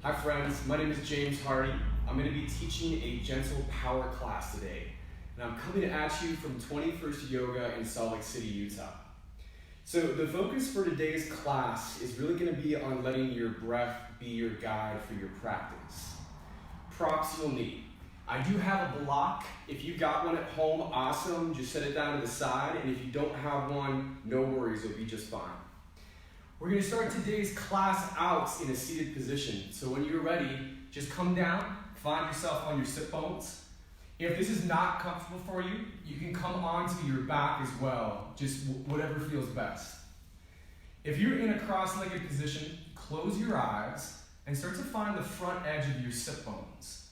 Hi friends, my name is James Hardy. I'm going to be teaching a gentle power class today. And I'm coming at you from 21st Yoga in Salt Lake City, Utah. So the focus for today's class is really going to be on letting your breath be your guide for your practice. Props you'll need. I do have a block. If you got one at home, awesome. Just set it down to the side. And if you don't have one, no worries, it'll be just fine. We're going to start today's class out in a seated position. So when you're ready, just come down, find yourself on your sit bones. If this is not comfortable for you, you can come onto your back as well, just whatever feels best. If you're in a cross-legged position, close your eyes and start to find the front edge of your sit bones.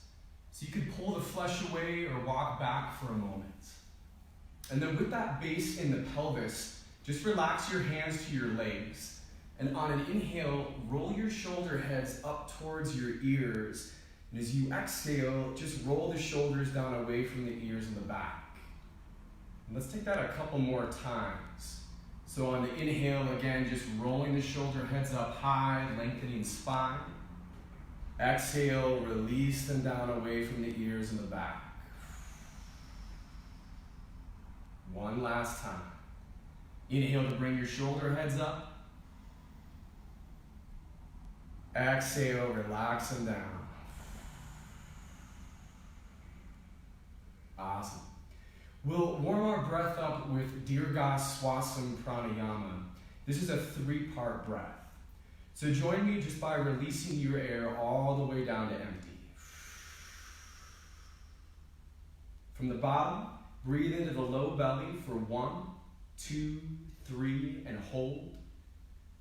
So you can pull the flesh away or walk back for a moment. And then with that base in the pelvis, just relax your hands to your legs. And on an inhale, roll your shoulder heads up towards your ears. And as you exhale, just roll the shoulders down away from the ears and the back. And let's take that a couple more times. So on the inhale, again, just rolling the shoulder heads up high, lengthening spine. Exhale, release them down away from the ears and the back. One last time. Inhale to bring your shoulder heads up. Exhale, relax them down. Awesome. We'll warm our breath up with Dirga Swasam Pranayama. This is a 3-part breath. So join me just by releasing your air all the way down to empty. From the bottom, breathe into the low belly for 1, 2, 3, and hold.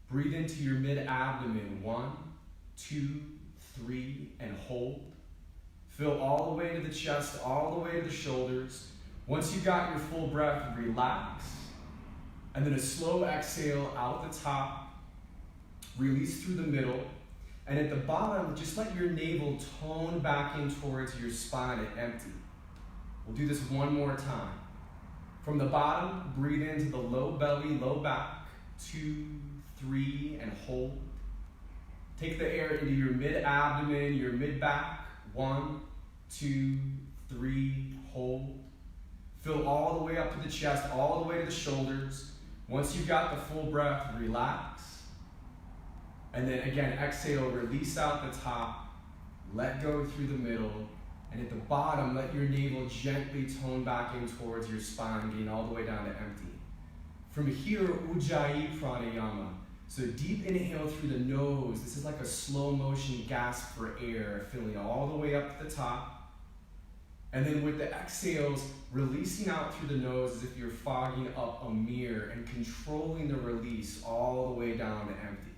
Breathe into your mid-abdomen, 1, 2, 3, and hold. Fill all the way to the chest, all the way to the shoulders. Once you got your full breath, relax. And then a slow exhale out the top. Release through the middle. And at the bottom, just let your navel tone back in towards your spine and empty. We'll do this one more time. From the bottom, breathe into the low belly, low back. 2, 3, and hold. Take the air into your mid-abdomen, your mid-back. 1, 2, 3, hold. Fill all the way up to the chest, all the way to the shoulders. Once you've got the full breath, relax. And then again, exhale, release out the top. Let go through the middle. And at the bottom, let your navel gently tone back in towards your spine, getting all the way down to empty. From here, Ujjayi Pranayama. So deep inhale through the nose. This is like a slow motion gasp for air, filling all the way up to the top. And then with the exhales, releasing out through the nose as if you're fogging up a mirror and controlling the release all the way down to empty.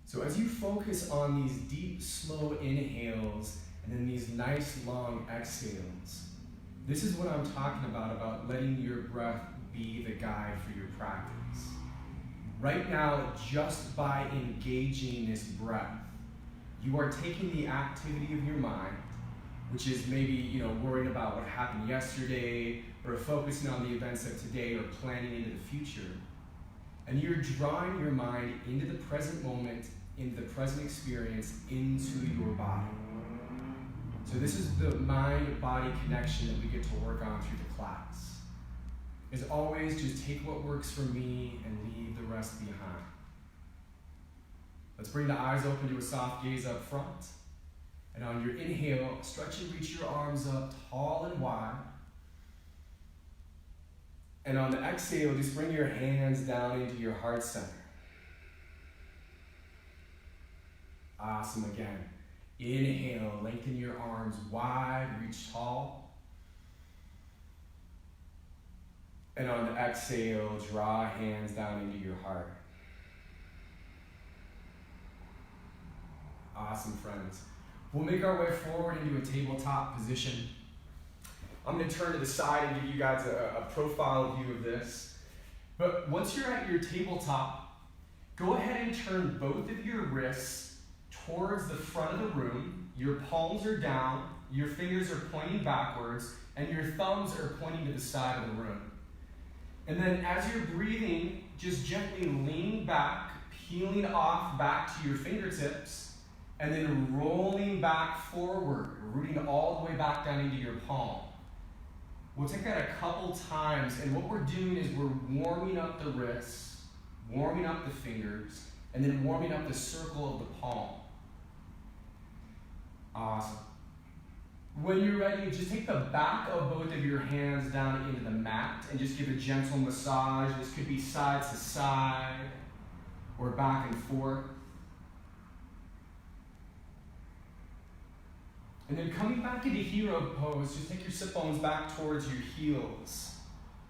So as you focus on these deep, slow inhales and then these nice, long exhales, this is what I'm talking about letting your breath be the guide for your practice. Right now, just by engaging this breath, you are taking the activity of your mind, which is maybe, worrying about what happened yesterday, or focusing on the events of today, or planning into the future. And you're drawing your mind into the present moment, into the present experience, into your body. So this is the mind-body connection that we get to work on through the class. As always, just take what works for me and leave the rest behind. Let's bring the eyes open to a soft gaze up front. And on your inhale, stretch and reach your arms up tall and wide. And on the exhale, just bring your hands down into your heart center. Awesome again. Inhale, lengthen your arms wide, reach tall. And on the exhale, draw hands down into your heart. Awesome, friends. We'll make our way forward into a tabletop position. I'm going to turn to the side and give you guys a profile view of this. But once you're at your tabletop, go ahead and turn both of your wrists towards the front of the room. Your palms are down, your fingers are pointing backwards, and your thumbs are pointing to the side of the room. And then as you're breathing, just gently lean back, peeling off back to your fingertips, and then rolling back forward, rooting all the way back down into your palm. We'll take that a couple times, and what we're doing is we're warming up the wrists, warming up the fingers, and then warming up the circle of the palm. Awesome. When you're ready, just take the back of both of your hands down into the mat and just give a gentle massage. This could be side to side or back and forth. And then coming back into hero pose, just take your sit bones back towards your heels.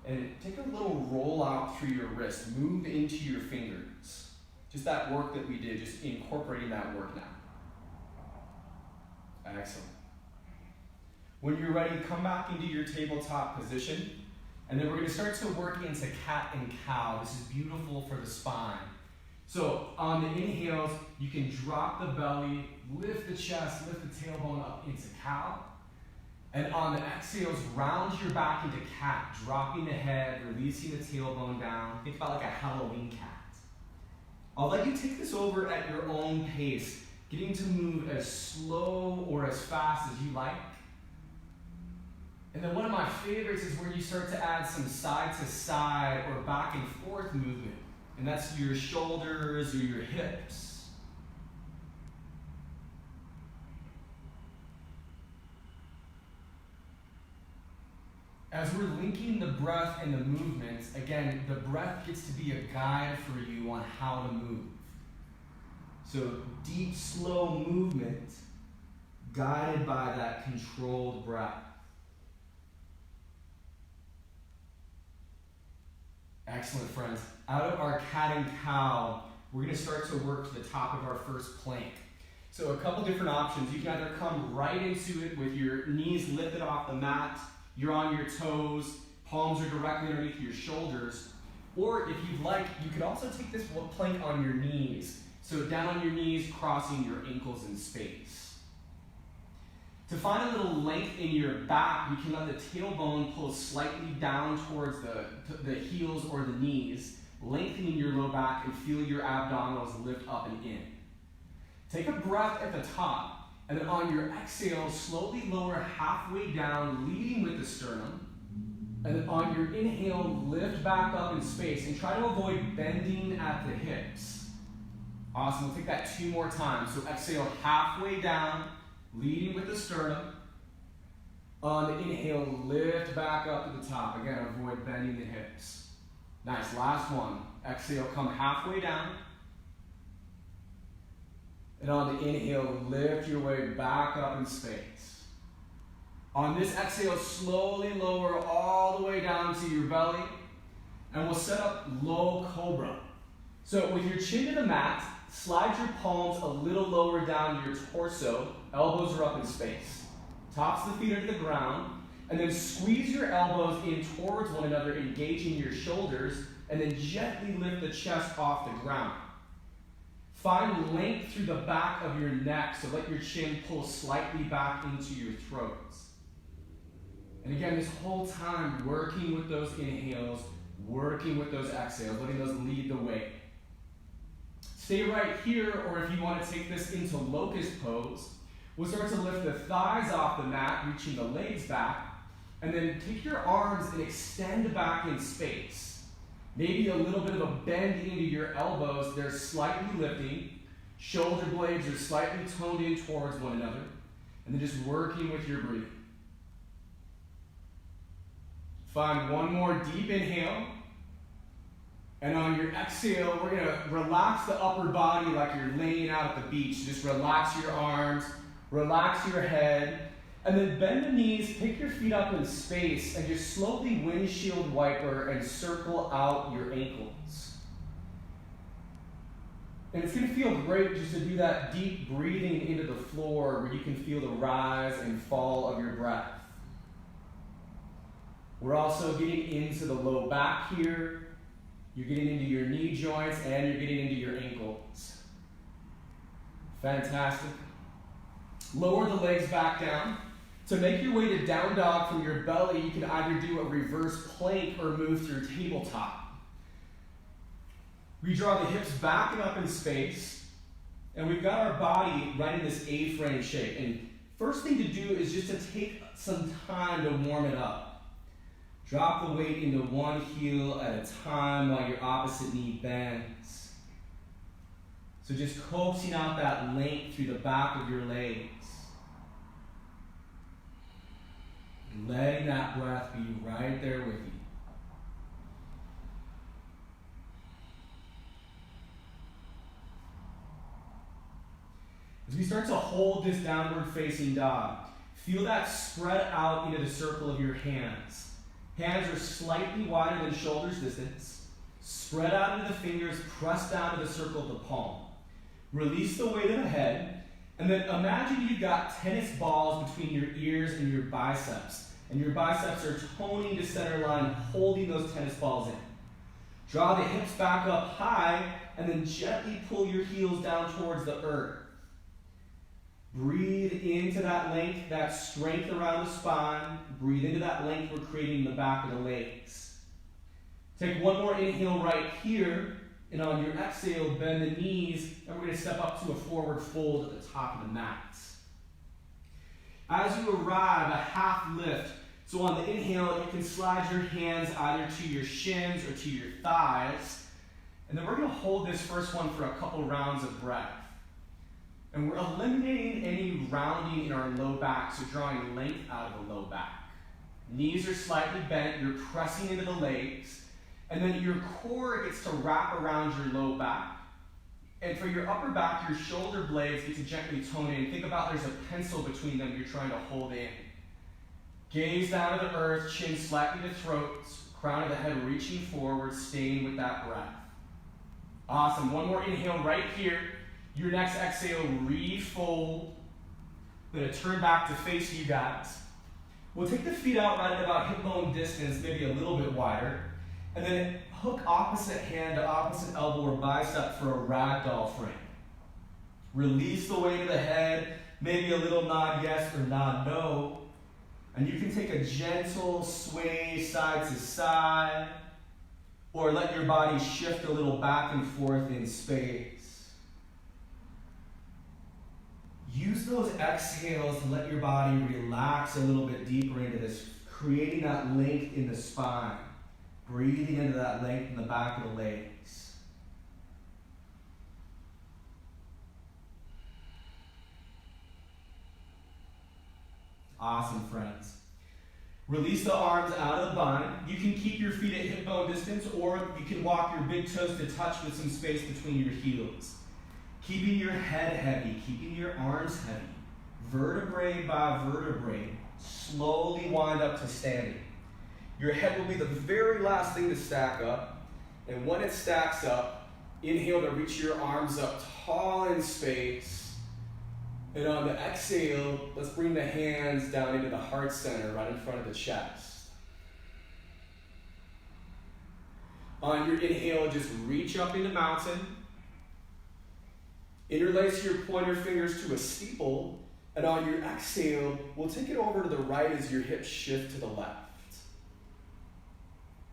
And take a little roll out through your wrist. Move into your fingers. Just that work that we did, just incorporating that work now. Excellent. When you're ready, come back into your tabletop position. And then we're going to start to work into cat and cow. This is beautiful for the spine. So on the inhales, you can drop the belly, lift the chest, lift the tailbone up into cow. And on the exhales, round your back into cat, dropping the head, releasing the tailbone down. Think about like a Halloween cat. I'll let you take this over at your own pace, getting to move as slow or as fast as you like. And then one of my favorites is where you start to add some side to side or back and forth movement. And that's your shoulders or your hips. As we're linking the breath and the movements, again, the breath gets to be a guide for you on how to move. So deep, slow movement guided by that controlled breath. Excellent, friends. Out of our cat and cow, we're going to start to work to the top of our first plank. So a couple different options. You can either come right into it with your knees lifted off the mat, you're on your toes, palms are directly underneath your shoulders, or if you'd like, you could also take this plank on your knees. So down on your knees, crossing your ankles in space. To find a little length in your back, you can let the tailbone pull slightly down towards the heels or the knees, lengthening your low back and feel your abdominals lift up and in. Take a breath at the top, and then on your exhale, slowly lower halfway down, leading with the sternum. And then on your inhale, lift back up in space and try to avoid bending at the hips. Awesome, we'll take that 2 more times. So exhale halfway down, leading with the sternum. On the inhale, lift back up to the top. Again, avoid bending the hips. Nice, last one. Exhale, come halfway down. And on the inhale, lift your way back up in space. On this exhale, slowly lower all the way down to your belly. And we'll set up low cobra. So with your chin to the mat, slide your palms a little lower down your torso. Elbows are up in space. Tops of the feet are to the ground. And then squeeze your elbows in towards one another, engaging your shoulders. And then gently lift the chest off the ground. Find length through the back of your neck, so let your chin pull slightly back into your throat. And again, this whole time, working with those inhales, working with those exhales, letting those lead the way. Stay right here, or if you want to take this into Locust Pose, we'll start to lift the thighs off the mat, reaching the legs back, and then take your arms and extend back in space. Maybe a little bit of a bend into your elbows. They're slightly lifting. Shoulder blades are slightly toned in towards one another. And then just working with your breathing. Find one more deep inhale. And on your exhale, we're going to relax the upper body like you're laying out at the beach. Just relax your arms, relax your head. And then bend the knees, pick your feet up in space, and just slowly windshield wiper and circle out your ankles. And it's going to feel great just to do that deep breathing into the floor where you can feel the rise and fall of your breath. We're also getting into the low back here. You're getting into your knee joints and you're getting into your ankles. Fantastic. Lower the legs back down. To make your way to down dog from your belly, you can either do a reverse plank or move through tabletop. We draw the hips back and up in space, and we've got our body right in this A-frame shape. And first thing to do is just to take some time to warm it up. Drop the weight into one heel at a time while your opposite knee bends. So just coaxing out that length through the back of your legs. Letting that breath be right there with you. As we start to hold this downward facing dog, feel that spread out into the circle of your hands. Hands are slightly wider than shoulders distance. Spread out into the fingers, press down to the circle of the palm. Release the weight of the head, and then imagine you've got tennis balls between your ears and your biceps. And your biceps are toning to center line, holding those tennis balls in. Draw the hips back up high, and then gently pull your heels down towards the earth. Breathe into that length, that strength around the spine. Breathe into that length we're creating in the back of the legs. Take one more inhale right here, and on your exhale, bend the knees, and we're going to step up to a forward fold at the top of the mat. As you arrive, a half lift. So on the inhale, you can slide your hands either to your shins or to your thighs. And then we're going to hold this first one for a couple rounds of breath. And we're eliminating any rounding in our low back, so drawing length out of the low back. Knees are slightly bent, you're pressing into the legs, and then your core gets to wrap around your low back. And for your upper back, your shoulder blades get to gently tone in. Think about there's a pencil between them you're trying to hold in. Gaze down to the earth, chin slightly to throat, crown of the head reaching forward, staying with that breath. Awesome. One more inhale right here. Your next exhale, refold. I'm going to turn back to face you guys. We'll take the feet out right at about hip bone distance, maybe a little bit wider. And then hook opposite hand to opposite elbow or bicep for a ragdoll frame. Release the weight of the head, maybe a little nod yes or nod no. And you can take a gentle sway side to side, or let your body shift a little back and forth in space. Use those exhales to let your body relax a little bit deeper into this, creating that length in the spine. Breathing into that length in the back of the legs. Awesome, friends. Release the arms out of the bind. You can keep your feet at hip bone distance, or you can walk your big toes to touch with some space between your heels. Keeping your head heavy, keeping your arms heavy. Vertebrae by vertebrae, slowly wind up to standing. Your head will be the very last thing to stack up. And when it stacks up, inhale to reach your arms up tall in space. And on the exhale, let's bring the hands down into the heart center, right in front of the chest. On your inhale, just reach up into mountain. Interlace your pointer fingers to a steeple. And on your exhale, we'll take it over to the right as your hips shift to the left.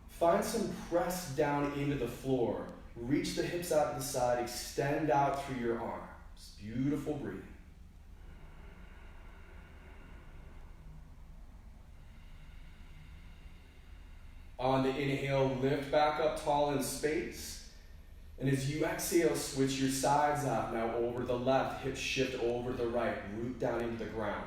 Find some press down into the floor. Reach the hips out to the side. Extend out through your arms. Beautiful breathing. On the inhale, lift back up tall in space. And as you exhale, switch your sides out. Now over the left, hips shift over the right. Root down into the ground.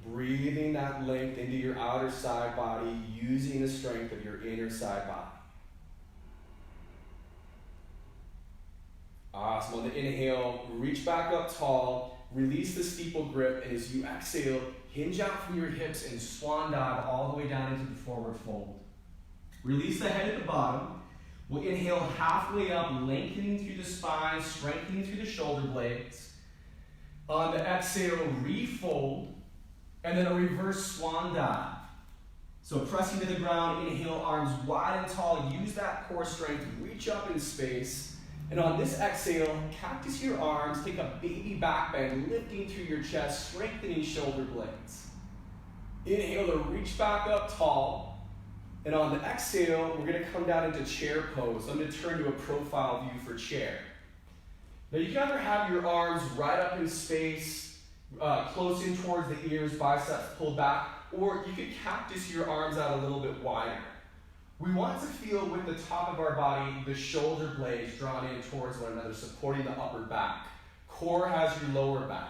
Breathing that length into your outer side body, using the strength of your inner side body. Awesome. On the inhale, reach back up tall, release the steeple grip, and as you exhale, hinge out from your hips and swan dive all the way down into the forward fold. Release the head at the bottom. We'll inhale halfway up, lengthening through the spine, strengthening through the shoulder blades. On the exhale, refold. And then a reverse swan dive. So pressing to the ground, inhale, arms wide and tall. Use that core strength, reach up in space. And on this exhale, cactus your arms, take a baby back bend, lifting through your chest, strengthening shoulder blades. Inhale to reach back up tall. And on the exhale, we're going to come down into chair pose. I'm going to turn to a profile view for chair. Now you can either have your arms right up in space, close in towards the ears, biceps pulled back, or you could cactus your arms out a little bit wider. We want to feel with the top of our body, the shoulder blades drawn in towards one another, supporting the upper back. Core has your lower back.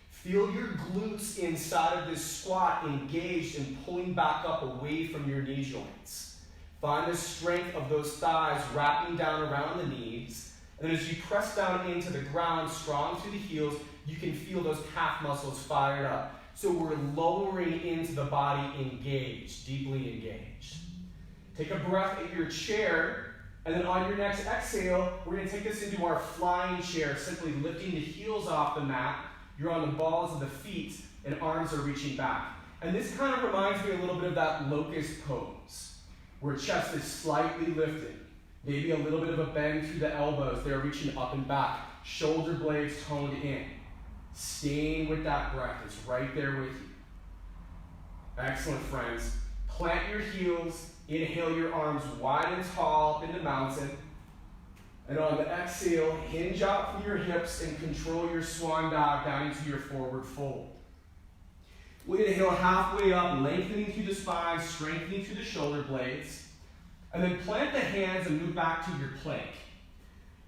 Feel your glutes inside of this squat engaged and pulling back up away from your knee joints. Find the strength of those thighs wrapping down around the knees. And then as you press down into the ground, strong through the heels, you can feel those calf muscles fired up. So we're lowering into the body engaged, deeply engaged. Take a breath at your chair, and then on your next exhale, we're going to take this into our flying chair, simply lifting the heels off the mat. You're on the balls of the feet, and arms are reaching back. And this kind of reminds me a little bit of that Locust Pose, where chest is slightly lifted. Maybe a little bit of a bend through the elbows. They're reaching up and back. Shoulder blades toned in. Staying with that breath. It's right there with you. Excellent, friends. Plant your heels. Inhale your arms wide and tall up into mountain. And on the exhale, hinge out from your hips and control your swan dive down into your forward fold. We inhale halfway up, lengthening through the spine, strengthening through the shoulder blades. And then plant the hands and move back to your plank.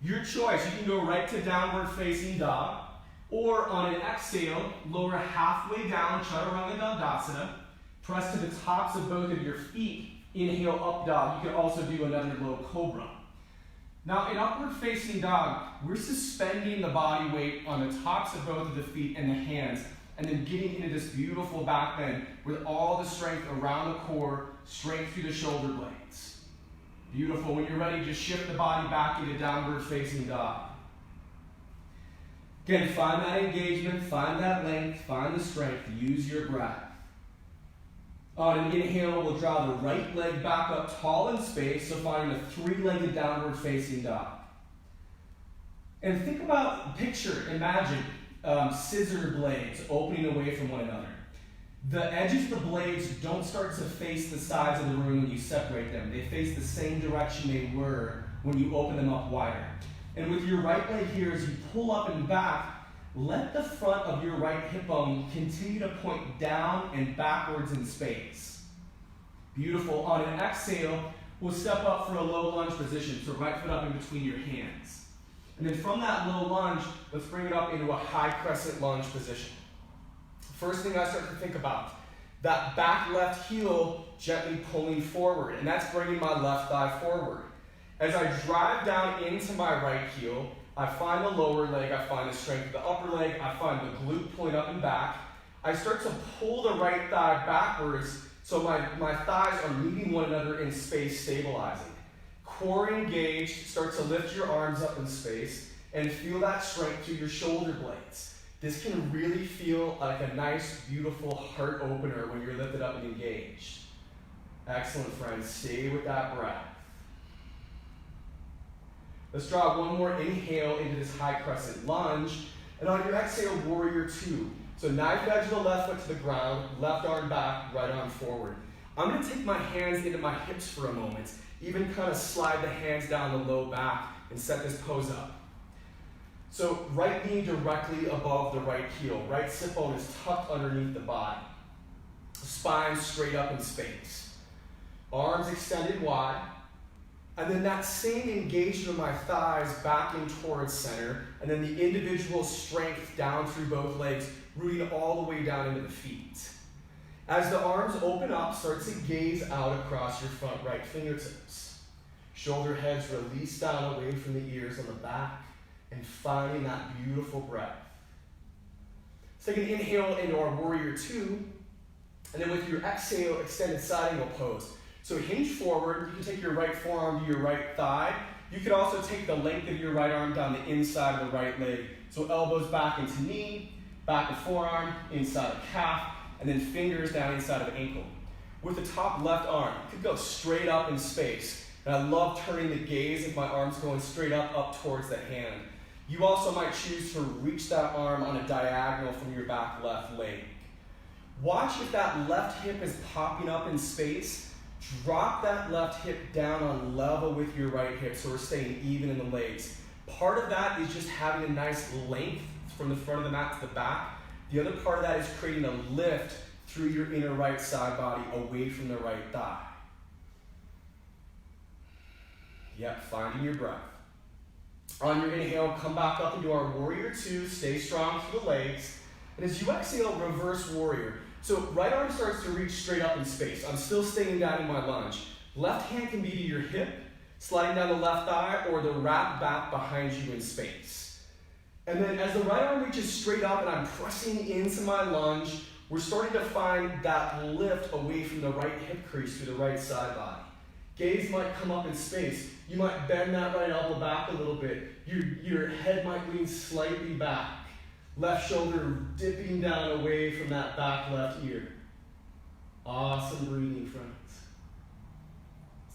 Your choice, you can go right to downward facing dog, or on an exhale, lower halfway down, Chaturanga Dandasana. Press to the tops of both of your feet. Inhale, up dog. You can also do another low cobra. Now, in upward facing dog, we're suspending the body weight on the tops of both of the feet and the hands, and then getting into this beautiful back bend with all the strength around the core, strength through the shoulder blades. Beautiful. When you're ready, just shift the body back into downward facing dog. Again, find that engagement, find that length, find the strength, use your breath. On an inhale, we'll draw the right leg back up tall in space, so finding a three-legged downward facing dog. And think about, picture, imagine scissor blades opening away from one another. The edges of the blades don't start to face the sides of the room when you separate them. They face the same direction they were when you open them up wider. And with your right leg here, as you pull up and back, let the front of your right hip bone continue to point down and backwards in space. Beautiful. On an exhale, we'll step up for a low lunge position, so right foot up in between your hands. And then from that low lunge, let's bring it up into a high crescent lunge position. First thing I start to think about, that back left heel gently pulling forward, and that's bringing my left thigh forward. As I drive down into my right heel, I find the lower leg, I find the strength of the upper leg, I find the glute pulling up and back. I start to pull the right thigh backwards so my thighs are meeting one another in space, stabilizing. Core engaged, start to lift your arms up in space and feel that strength through your shoulder blades. This can really feel like a nice, beautiful heart opener when you're lifted up and engaged. Excellent, friends. Stay with that breath. Let's draw one more inhale into this high crescent lunge. And on your exhale, warrior two. So knife edge of the left foot to the ground, left arm back, right arm forward. I'm going to take my hands into my hips for a moment, even kind of slide the hands down the low back and set this pose up. So right knee directly above the right heel. Right sit bone is tucked underneath the body. Spine straight up in space. Arms extended wide. And then that same engagement of my thighs back in towards center. And then the individual strength down through both legs, rooting all the way down into the feet. As the arms open up, start to gaze out across your front right fingertips. Shoulder heads release down away from the ears on the back. And finding that beautiful breath. Let's take an inhale into our warrior two. And then with your exhale, extended side angle pose. So hinge forward. You can take your right forearm to your right thigh. You could also take the length of your right arm down the inside of the right leg. So elbows back into knee, back of forearm, inside of calf, and then fingers down inside of ankle. With the top left arm, you could go straight up in space. And I love turning the gaze if my arm's going straight up towards the hand. You also might choose to reach that arm on a diagonal from your back left leg. Watch if that left hip is popping up in space. Drop that left hip down on level with your right hip so we're staying even in the legs. Part of that is just having a nice length from the front of the mat to the back. The other part of that is creating a lift through your inner right side body away from the right thigh. Yep, finding your breath. On your inhale, come back up into our warrior two. Stay strong through the legs. And as you exhale, reverse warrior. So right arm starts to reach straight up in space. I'm still staying down in my lunge. Left hand can be to your hip, sliding down the left thigh, or the wrap back behind you in space. And then as the right arm reaches straight up and I'm pressing into my lunge, we're starting to find that lift away from the right hip crease through the right side body. Gaze might come up in space. You might bend that right elbow back a little bit. Your head might lean slightly back. Left shoulder dipping down away from that back left ear. Awesome breathing, friends.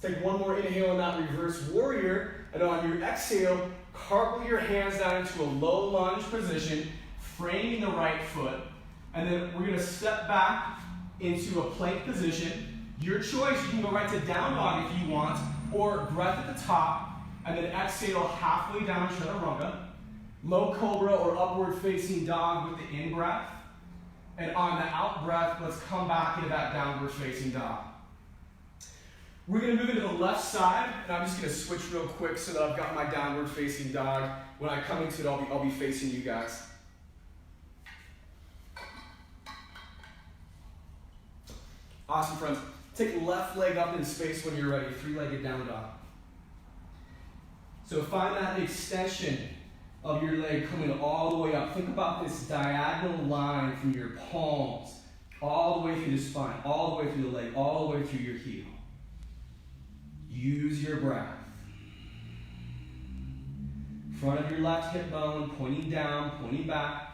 Let's take one more inhale in that reverse warrior. And on your exhale, cartwheel your hands down into a low lunge position, framing the right foot. And then we're going to step back into a plank position. Your choice, you can go right to down dog if you want, or breath at the top, and then exhale halfway down chaturanga. Low cobra or upward facing dog with the in breath. And on the out breath, let's come back into that downward facing dog. We're going to move into the left side, and I'm just going to switch real quick so that I've got my downward facing dog. When I come into it, I'll be facing you guys. Awesome, friends. Take left leg up in space when you're ready, three-legged down dog. So find that extension of your leg coming all the way up. Think about this diagonal line from your palms all the way through the spine, all the way through the leg, all the way through your heel. Use your breath. Front of your left hip bone, pointing down, pointing back.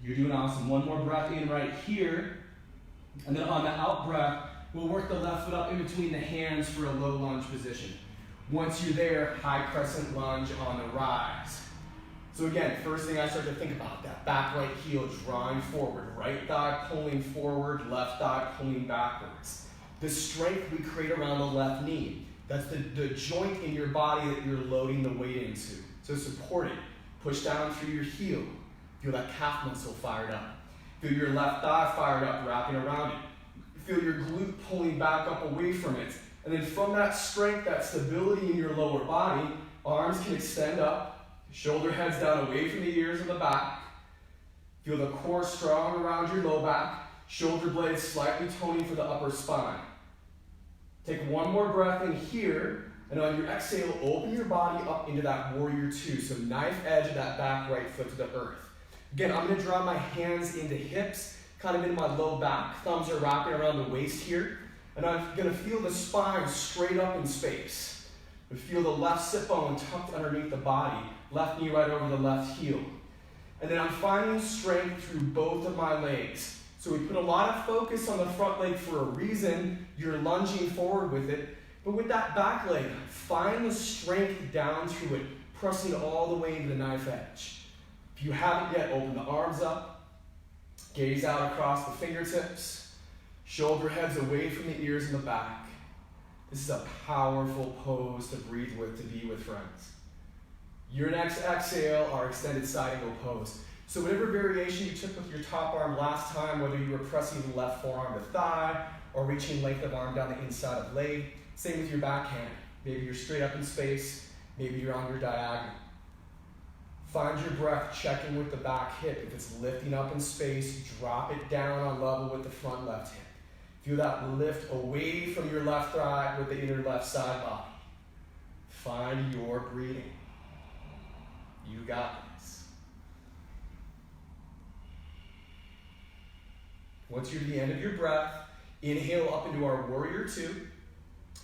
You're doing awesome. One more breath in right here. And then on the out breath, we'll work the left foot up in between the hands for a low lunge position. Once you're there, high crescent lunge on the rise. So again, first thing I start to think about, that back right heel drawing forward, right thigh pulling forward, left thigh pulling backwards. The strength we create around the left knee, that's the joint in your body that you're loading the weight into. So support it, push down through your heel, feel that calf muscle fired up. Feel your left thigh fired up, wrapping around it. Feel your glute pulling back up away from it. And then from that strength, that stability in your lower body, arms can extend up, shoulder heads down away from the ears and the back. Feel the core strong around your low back, shoulder blades slightly toning for the upper spine. Take one more breath in here, and on your exhale, open your body up into that warrior two. So knife edge of that back right foot to the earth. Again, I'm going to draw my hands into hips, kind of in my low back. Thumbs are wrapping around the waist here. And I'm going to feel the spine straight up in space. I feel the left sit bone tucked underneath the body, left knee right over the left heel. And then I'm finding strength through both of my legs. So we put a lot of focus on the front leg for a reason. You're lunging forward with it. But with that back leg, find the strength down through it, pressing all the way into the knife edge. If you haven't yet, open the arms up, gaze out across the fingertips. Shoulder heads away from the ears and the back. This is a powerful pose to breathe with, to be with, friends. Your next exhale, our extended side angle pose. So whatever variation you took with your top arm last time, whether you were pressing the left forearm to thigh or reaching length of arm down the inside of leg, same with your backhand. Maybe you're straight up in space, maybe you're on your diagonal. Find your breath, checking with the back hip. If it's lifting up in space, drop it down on level with the front left hip. Feel that lift away from your left thigh with the inner left side body. Find your breathing. You got this. Once you're to the end of your breath, inhale up into our warrior two.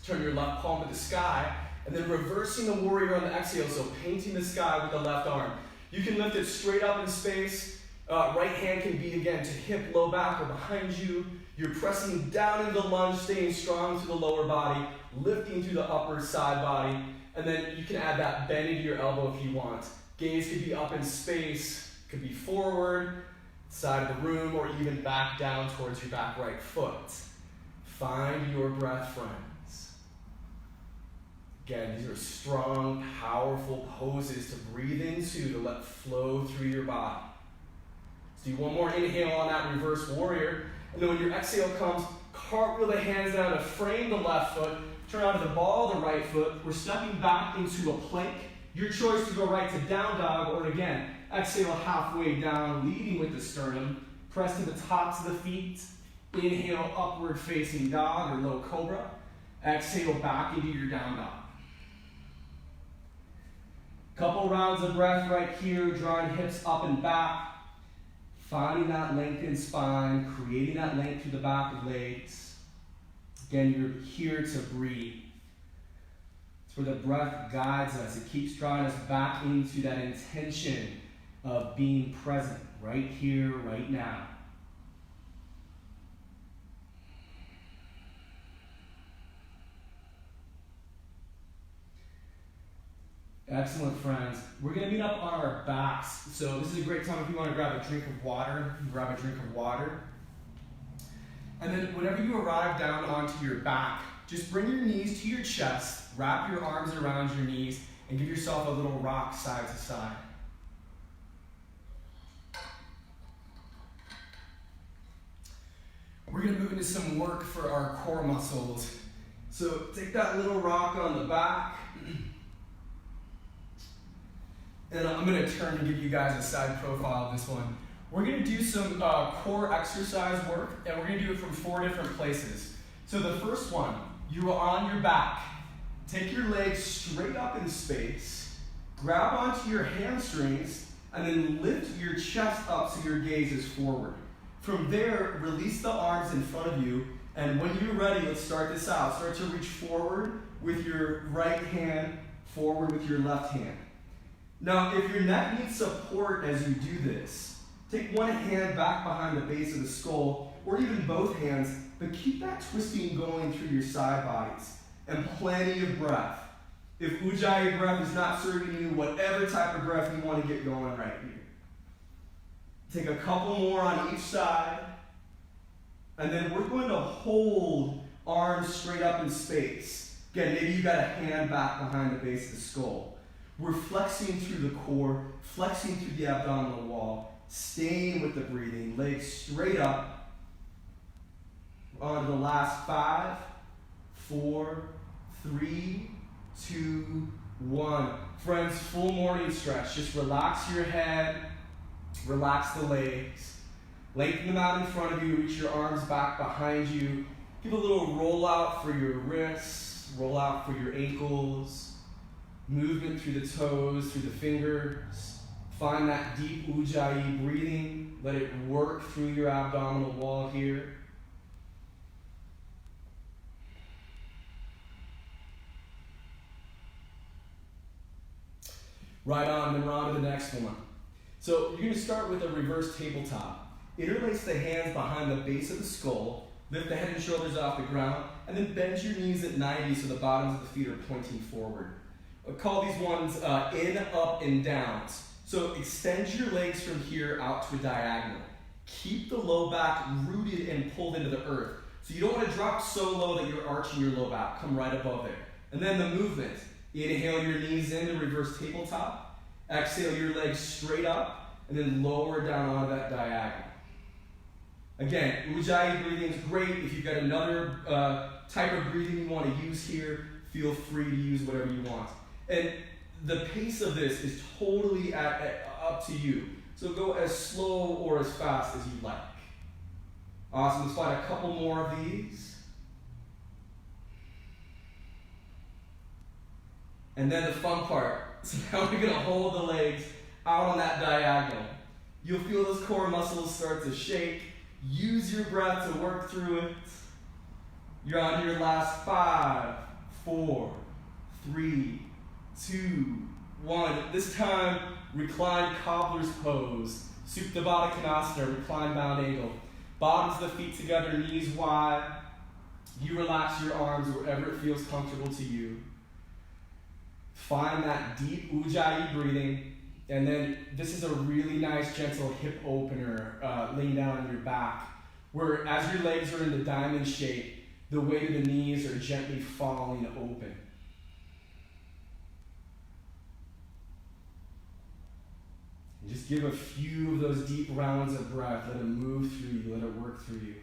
Turn your left palm to the sky, and then reversing the warrior on the exhale, so painting the sky with the left arm. You can lift it straight up in space. Right hand can be, again, to hip, low back, or behind you. You're pressing down into the lunge, staying strong through the lower body, lifting through the upper side body, and then you can add that bend into your elbow if you want. Gaze could be up in space, could be forward, side of the room, or even back down towards your back right foot. Find your breath, friends. Again, these are strong, powerful poses to breathe into, to let flow through your body. Let's do one more inhale on that reverse warrior. And then when your exhale comes, cartwheel the hands down to frame the left foot, turn onto the ball of the right foot. We're stepping back into a plank. Your choice to go right to down dog, or again, exhale halfway down, leading with the sternum. Press to the tops of the feet. Inhale, upward facing dog or low cobra. Exhale back into your down dog. Couple rounds of breath right here, drawing hips up and back. Finding that lengthened spine, creating that length through the back of legs. Again, you're here to breathe. It's where the breath guides us. It keeps drawing us back into that intention of being present right here, right now. Excellent, friends. We're going to meet up on our backs. So this is a great time if you want to grab a drink of water. You can grab a drink of water. And then whenever you arrive down onto your back, just bring your knees to your chest, wrap your arms around your knees, and give yourself a little rock side to side. We're going to move into some work for our core muscles. So take that little rock on the back. And I'm going to turn and give you guys a side profile of this one. We're going to do some core exercise work, and we're going to do it from 4 different places. So the first one, you are on your back. Take your legs straight up in space, grab onto your hamstrings, and then lift your chest up so your gaze is forward. From there, release the arms in front of you, and when you're ready, let's start this out. Start to reach forward with your right hand, forward with your left hand. Now, if your neck needs support as you do this, take one hand back behind the base of the skull, or even both hands, but keep that twisting going through your side bodies, and plenty of breath. If Ujjayi breath is not serving you, whatever type of breath you want to get going right here. Take a couple more on each side, and then we're going to hold arms straight up in space. Again, maybe you got a hand back behind the base of the skull. We're flexing through the core, flexing through the abdominal wall, staying with the breathing, legs straight up. On to the last 5, 4, 3, 2, 1. Friends, full morning stretch. Just relax your head, relax the legs. Lengthen them out in front of you, reach your arms back behind you. Give a little roll out for your wrists, roll out for your ankles. Movement through the toes, through the fingers. Find that deep Ujjayi breathing. Let it work through your abdominal wall here. Right on, then we're on to the next one. So you're going to start with a reverse tabletop. Interlace the hands behind the base of the skull. Lift the head and shoulders off the ground. And then bend your knees at 90 so the bottoms of the feet are pointing forward. Call these ones in, up, and downs. So extend your legs from here out to a diagonal. Keep the low back rooted and pulled into the earth. So you don't want to drop so low that you're arching your low back. Come right above there. And then the movement. Inhale your knees in to reverse tabletop. Exhale your legs straight up, and then lower down onto that diagonal. Again, Ujjayi breathing is great. If you've got another type of breathing you want to use here, feel free to use whatever you want. And the pace of this is totally up to you. So go as slow or as fast as you like. Awesome. Let's find a couple more of these. And then the fun part. So now we're going to hold the legs out on that diagonal. You'll feel those core muscles start to shake. Use your breath to work through it. You're on your last 5, 4, 3, 2, 1. This time, reclined cobbler's pose. Supta Baddha Konasana, reclined bound angle. Bottoms of the feet together, knees wide. You relax your arms wherever it feels comfortable to you. Find that deep Ujjayi breathing. And then this is a really nice, gentle hip opener, laying down on your back, where as your legs are in the diamond shape, the weight of the knees are gently falling open. And just give a few of those deep rounds of breath. Let it move through you. Let it work through you.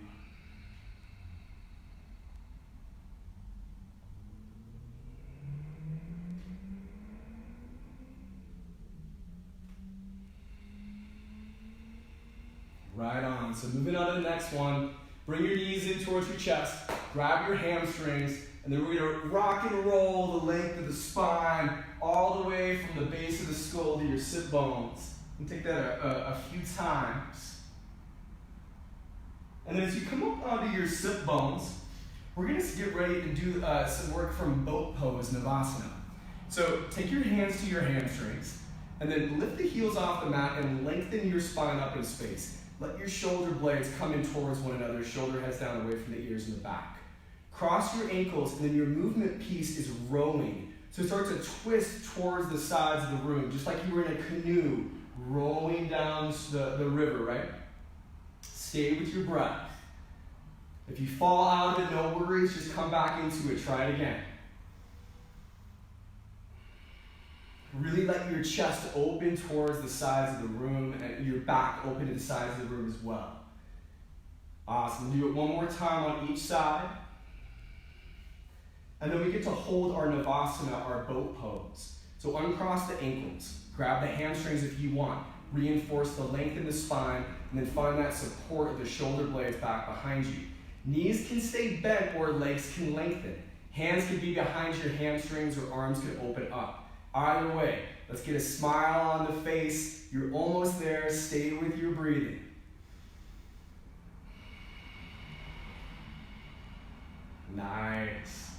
Right on. So moving on to the next one. Bring your knees in towards your chest. Grab your hamstrings. And then we're going to rock and roll the length of the spine all the way from the base of the skull to your sit bones. And take that a few times. And then as you come up onto your sit bones, we're going to get ready to do some work from boat pose, Navasana. So take your hands to your hamstrings. And then lift the heels off the mat and lengthen your spine up in space. Let your shoulder blades come in towards one another, shoulder heads down away from the ears and the back. Cross your ankles, and then your movement piece is rowing. So start to twist towards the sides of the room, just like you were in a canoe rowing down the river, right? Stay with your breath. If you fall out of it, no worries, just come back into it. Try it again. Really let your chest open towards the sides of the room and your back open to the sides of the room as well. Awesome. Do it one more time on each side. And then we get to hold our Navasana, our boat pose. So uncross the ankles. Grab the hamstrings if you want. Reinforce the length in the spine. And then find that support of the shoulder blades back behind you. Knees can stay bent or legs can lengthen. Hands can be behind your hamstrings or arms can open up. Either way, let's get a smile on the face. You're almost there. Stay with your breathing. Nice.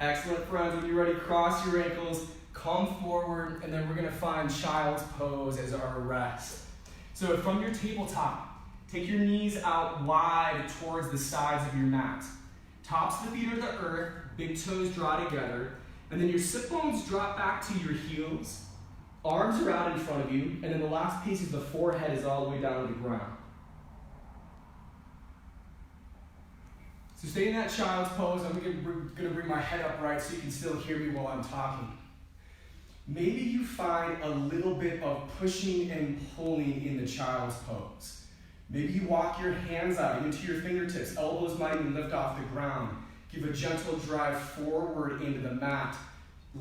Excellent, friends. When you're ready, cross your ankles, come forward, and then we're going to find child's pose as our rest. So from your tabletop, take your knees out wide towards the sides of your mat. Tops of the feet are the earth, big toes draw together, and then your sit bones drop back to your heels. Arms are out in front of you, and then the last piece is the forehead is all the way down to the ground. So stay in that child's pose. I'm going to bring my head up right so you can still hear me while I'm talking. Maybe you find a little bit of pushing and pulling in the child's pose. Maybe you walk your hands out into your fingertips. Elbows might even lift off the ground. Give a gentle drive forward into the mat,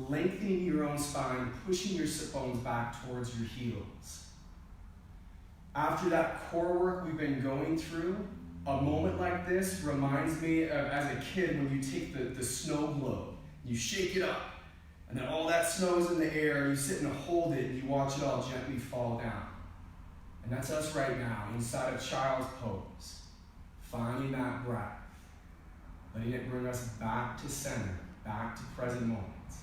lengthening your own spine, pushing your sit bones back towards your heels. After that core work we've been going through, a moment like this reminds me of as a kid when you take the snow globe, you shake it up, and then all that snow's in the air, and you sit and hold it, and you watch it all gently fall down. And that's us right now, inside of child's pose, finding that breath, letting it bring us back to center, back to present moments.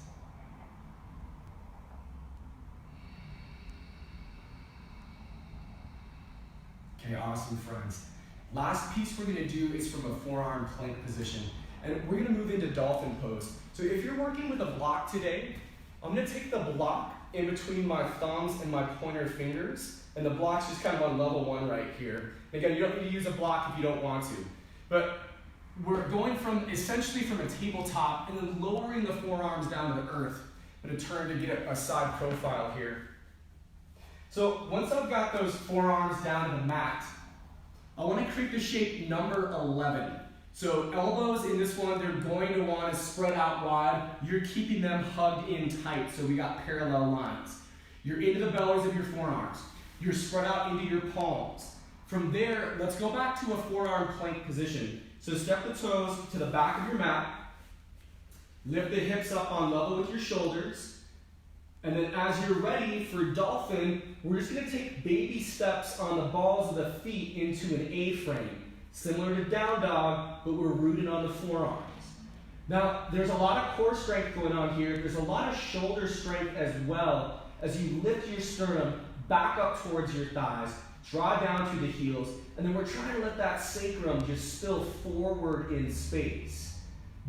Okay, awesome, friends. Last piece we're going to do is from a forearm plank position, and we're going to move into Dolphin Pose. So if you're working with a block today, I'm going to take the block in between my thumbs and my pointer fingers. And the block's just kind of on level 1 right here. Again, you don't need to use a block if you don't want to. But we're going essentially from a tabletop and then lowering the forearms down to the earth. I'm going to turn to get a side profile here. So once I've got those forearms down to the mat, I want to create the shape number 11. So elbows in this one, they're going to want to spread out wide. You're keeping them hugged in tight, so we got parallel lines. You're into the bellies of your forearms. You're spread out into your palms. From there, let's go back to a forearm plank position. So step the toes to the back of your mat. Lift the hips up on level with your shoulders. And then as you're ready for dolphin, we're just going to take baby steps on the balls of the feet into an A-frame. Similar to down dog, but we're rooted on the forearms. Now, there's a lot of core strength going on here. There's a lot of shoulder strength as well as you lift your sternum back up towards your thighs, draw down through the heels, and then we're trying to let that sacrum just spill forward in space.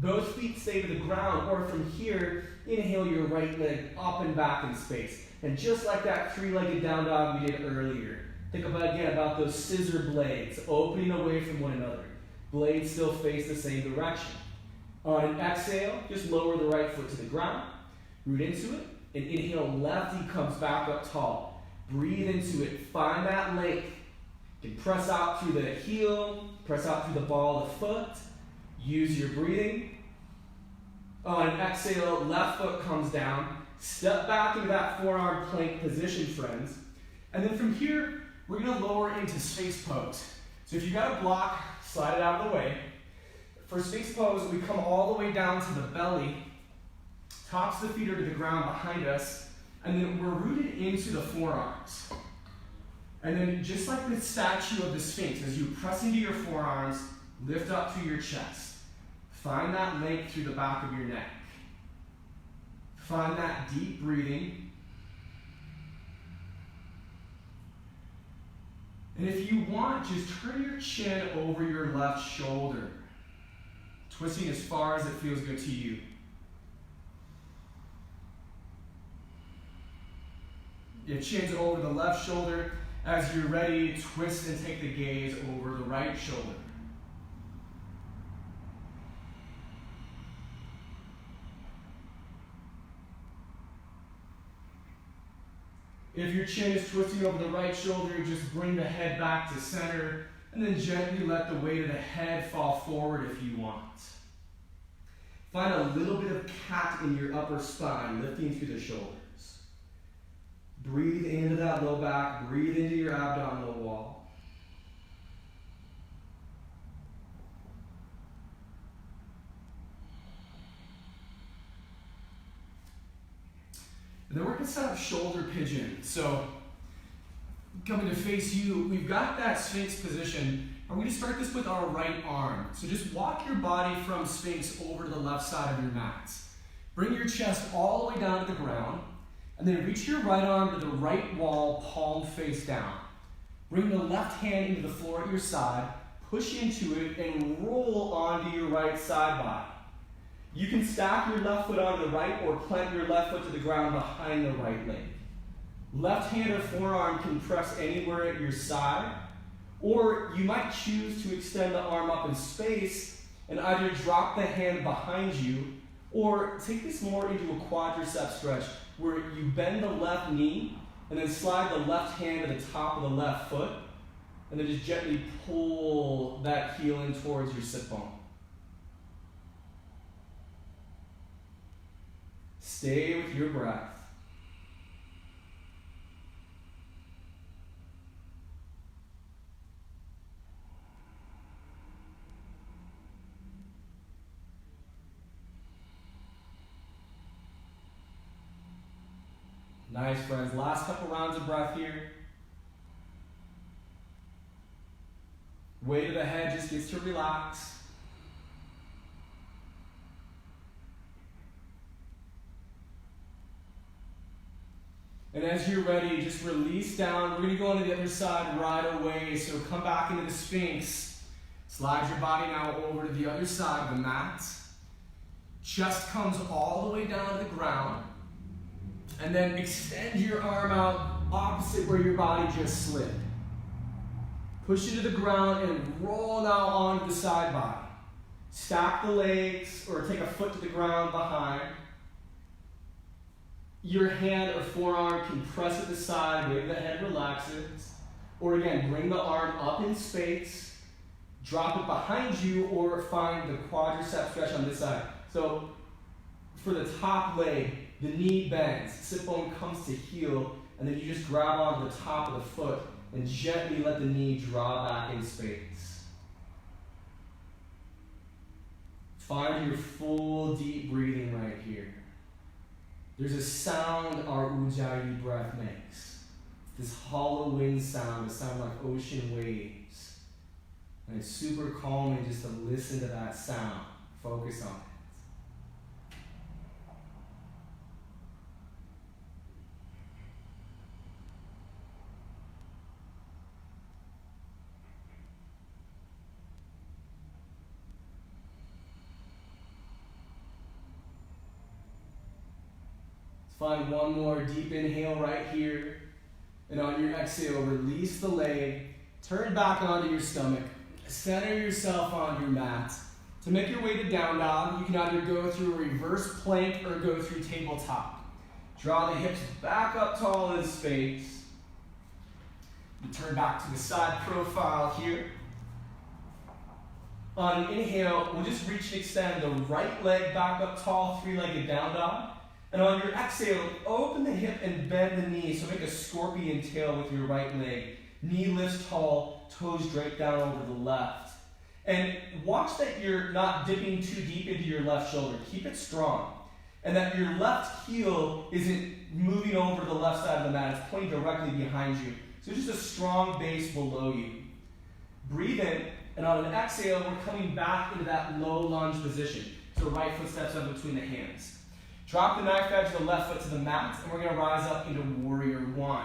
Those feet stay to the ground, or from here, inhale your right leg up and back in space. And just like that three-legged down dog we did earlier, Think about those scissor blades opening away from one another. Blades still face the same direction. On an exhale, just lower the right foot to the ground. Root into it. And inhale, lefty comes back up tall. Breathe into it. Find that length. You can press out through the heel, press out through the ball of the foot. Use your breathing. On an exhale, left foot comes down. Step back into that forearm plank position, friends. And then from here, we're going to lower into Sphinx Pose. So if you've got a block, slide it out of the way. For Sphinx Pose, we come all the way down to the belly. Tops of the feet are to the ground behind us. And then we're rooted into the forearms. And then just like the statue of the Sphinx, as you press into your forearms, lift up through your chest. Find that length through the back of your neck. Find that deep breathing. And if you want, just turn your chin over your left shoulder, twisting as far as it feels good to you. Your chin's over the left shoulder. As you're ready, twist and take the gaze over the right shoulder. If your chin is twisting over the right shoulder, just bring the head back to center and then gently let the weight of the head fall forward if you want. Find a little bit of cat in your upper spine, lifting through the shoulders. Breathe into that low back, breathe into your abdominal wall. And then we're going to set up shoulder pigeon. So, coming to face you, we've got that Sphinx position. And we're going to start this with our right arm. So just walk your body from Sphinx over to the left side of your mat. Bring your chest all the way down to the ground. And then reach your right arm to the right wall, palm face down. Bring the left hand into the floor at your side. Push into it and roll onto your right side body. You can stack your left foot on the right or plant your left foot to the ground behind the right leg. Left hand or forearm can press anywhere at your side, or you might choose to extend the arm up in space and either drop the hand behind you or take this more into a quadricep stretch where you bend the left knee and then slide the left hand to the top of the left foot and then just gently pull that heel in towards your sit bone. Stay with your breath. Nice, friends. Last couple rounds of breath here. Weight of the head just gets to relax. And as you're ready, just release down. We're going to go on to the other side right away. So come back into the Sphinx. Slide your body now over to the other side of the mat. Chest comes all the way down to the ground. And then extend your arm out opposite where your body just slid. Push it to the ground and roll now onto the side body. Stack the legs or take a foot to the ground behind. Your hand or forearm can press at the side, maybe the head relaxes. Or again, bring the arm up in space, drop it behind you, or find the quadricep stretch on this side. So for the top leg, the knee bends, sit bone comes to heel, and then you just grab onto the top of the foot and gently let the knee draw back in space. Find your full deep breathing right here. There's a sound our Ujjayi breath makes. This hollow wind sound, it sounds like ocean waves. And it's super calming just to listen to that sound. Focus on it. Find one more deep inhale right here. And on your exhale, release the leg, turn back onto your stomach, center yourself on your mat. To make your way to down dog, you can either go through a reverse plank or go through tabletop. Draw the hips back up tall in space. You turn back to the side profile here. On an inhale, we'll just reach and extend the right leg back up tall, three-legged down dog. And on your exhale, open the hip and bend the knee. So make a scorpion tail with your right leg. Knee lifts tall, toes drape down over the left. And watch that you're not dipping too deep into your left shoulder. Keep it strong. And that your left heel isn't moving over to the left side of the mat. It's pointing directly behind you. So just a strong base below you. Breathe in, and on an exhale, we're coming back into that low lunge position. So right foot steps up between the hands. Drop the knife edge of the left foot to the mat, and we're going to rise up into Warrior One.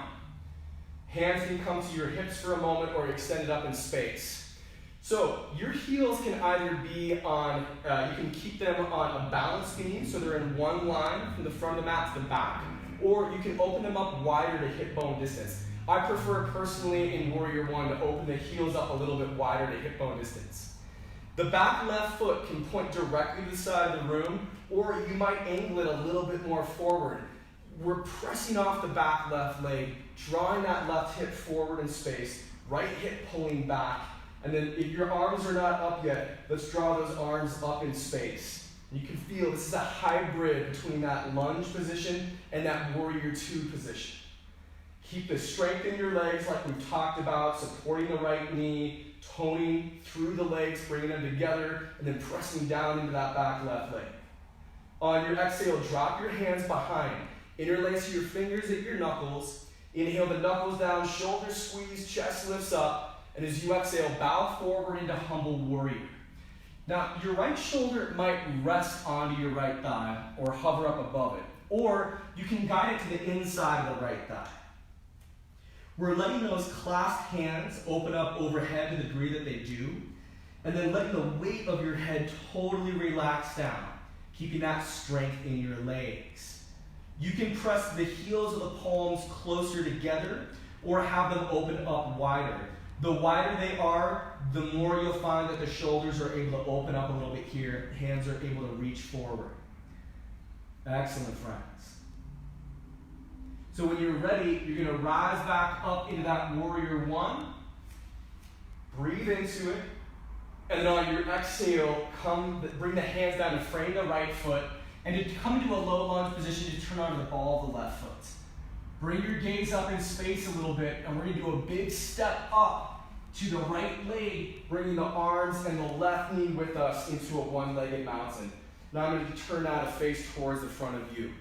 Hands can come to your hips for a moment or extend it up in space. So your heels can either be on, you can keep them on a balanced beam, so they're in one line from the front of the mat to the back, or you can open them up wider to hip bone distance. I prefer personally in Warrior One to open the heels up a little bit wider to hip bone distance. The back left foot can point directly to the side of the room, or you might angle it a little bit more forward. We're pressing off the back left leg, drawing that left hip forward in space, right hip pulling back. And then if your arms are not up yet, let's draw those arms up in space. You can feel this is a hybrid between that lunge position and that Warrior Two position. Keep the strength in your legs like we've talked about, supporting the right knee, toning through the legs, bringing them together, and then pressing down into that back left leg. On your exhale, drop your hands behind. Interlace your fingers at your knuckles. Inhale the knuckles down, shoulders squeeze, chest lifts up. And as you exhale, bow forward into Humble Warrior. Now, your right shoulder might rest onto your right thigh or hover up above it. Or you can guide it to the inside of the right thigh. We're letting those clasped hands open up overhead to the degree that they do, and then letting the weight of your head totally relax down, keeping that strength in your legs. You can press the heels of the palms closer together or have them open up wider. The wider they are, the more you'll find that the shoulders are able to open up a little bit here, hands are able to reach forward. Excellent, friends. So when you're ready, you're going to rise back up into that Warrior One. Breathe into it. And then on your exhale, bring the hands down and frame the right foot. And to come into a low lunge position, to turn onto the ball of the left foot. Bring your gaze up in space a little bit, and we're going to do a big step up to the right leg, bringing the arms and the left knee with us into a one-legged mountain. Now I'm going to turn now to face towards the front of you.